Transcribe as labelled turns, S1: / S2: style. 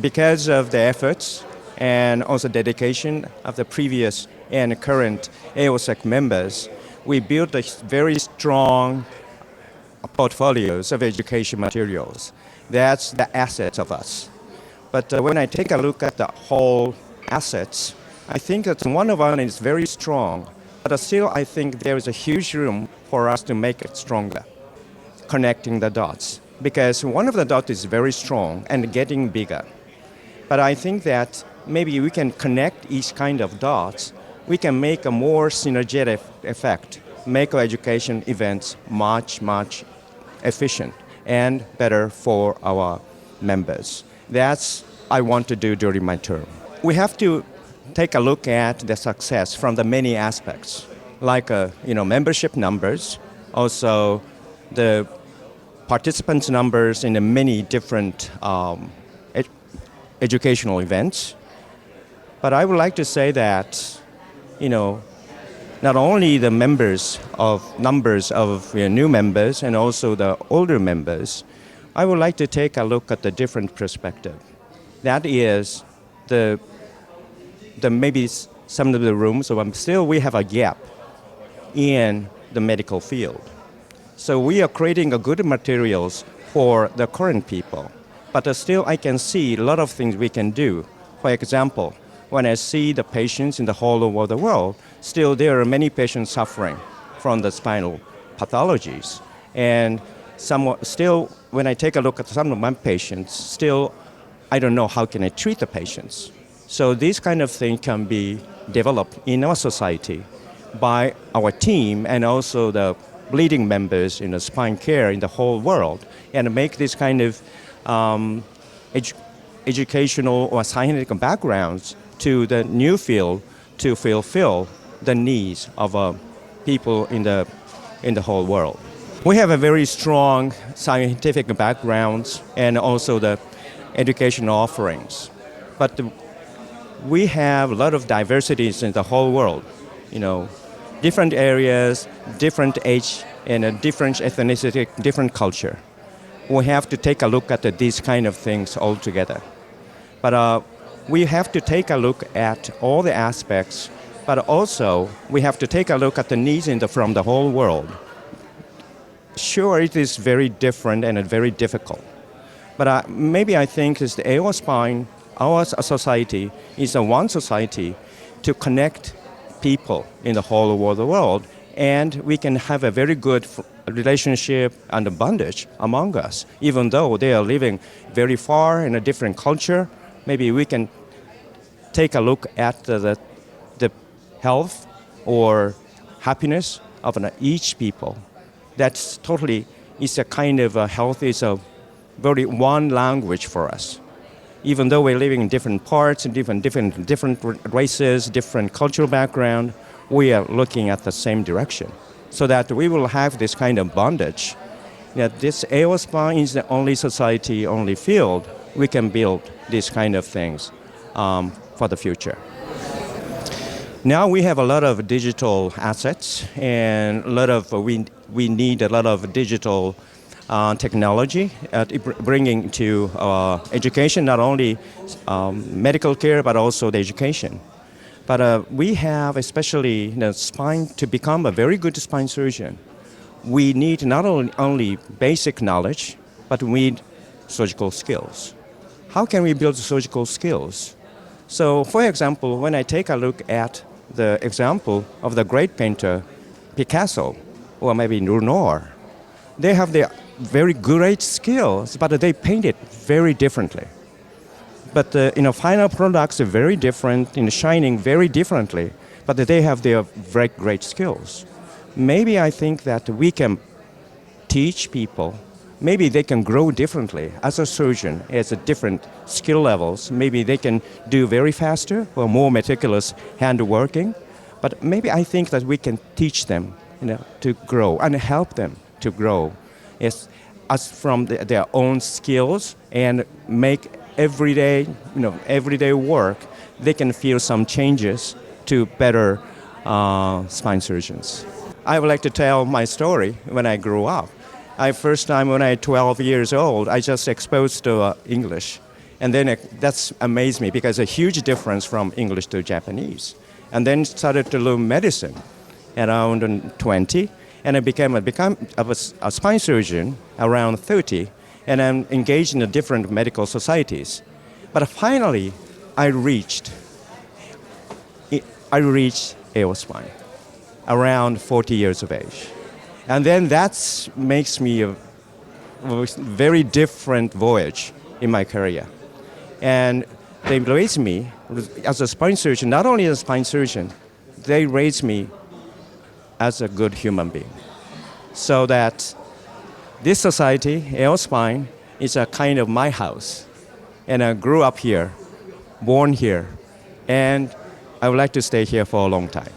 S1: Because of the efforts and also dedication of the previous and current AOSEC members, we built a very strong portfolios of education materials. That's the assets of us. But when I take a look at the whole assets, I think that one of them is very strong, but still I think there is a huge room for us to make it stronger, connecting the dots. Because one of the dots is very strong and getting bigger. But I think that maybe we can connect each kind of dots, we can make a more synergetic effect, make our education events much efficient and better for our members. That's I want to do during my term. We have to take a look at the success from the many aspects, like membership numbers, also the participants numbers in the many different educational events. But I would like to say that, not only the numbers of new members and also the older members, I would like to take a look at the different perspective. That is maybe some of the rooms, so still we have a gap in the medical field. So we are creating a good materials for the current people, but still I can see a lot of things we can do. For example, when I see the patients in the whole over the world, still there are many patients suffering from the spinal pathologies. And still, when I take a look at some of my patients, still I don't know how can I treat the patients. So this kind of thing can be developed in our society by our team and also the leading members in the spine care in the whole world, and make this kind of educational or scientific backgrounds to the new field to fulfill the needs of people in the whole world. We have a very strong scientific backgrounds and also the educational offerings, but we have a lot of diversities in the whole world. Different areas, different age, and different ethnicity, different culture. We have to take a look at these kind of things all together. But we have to take a look at all the aspects, but also we have to take a look at the needs from the whole world. Sure, it is very different and very difficult. But maybe I think is the AO Spine, our society, is one society to connect people in the whole over the world, and we can have a very good relationship and bondage among us. Even though they are living very far in a different culture, maybe we can take a look at the health or happiness of each people. That's totally is a kind of health is a very one language for us. Even though we're living in different parts and different races, different cultural background, we are looking at the same direction, so that we will have this kind of bondage. That this AO Spine is the only society, only field we can build these kind of things for the future. Now we have a lot of digital assets, and we need a lot of digital technology bringing to education, not only medical care but also the education. But we have, especially spine, to become a very good spine surgeon, we need not only basic knowledge, but we need surgical skills. How can we build surgical skills? So, for example, when I take a look at the example of the great painter Picasso, or maybe Renoir, they have their very great skills, but they paint it very differently. But final products are very different, shining very differently, but they have their very great skills. Maybe I think that we can teach people, maybe they can grow differently as a surgeon, as a different skill levels. Maybe they can do very faster or more meticulous hand working, but maybe I think that we can teach them to grow and help them to grow as from their own skills, and make everyday work, they can feel some changes to better spine surgeons. I would like to tell my story when I grew up. First time when I was 12 years old, I just exposed to English. And then that's amazed me because a huge difference from English to Japanese. And then started to learn medicine around 20, and I became a spine surgeon around 30, and I'm engaged in the different medical societies. But finally, I reached AO spine around 40 years of age. And then that makes me a very different voyage in my career. And they raised me as a spine surgeon, not only as a spine surgeon, they raised me as a good human being. So that this society, AO Spine, is a kind of my house. And I grew up here, born here, and I would like to stay here for a long time.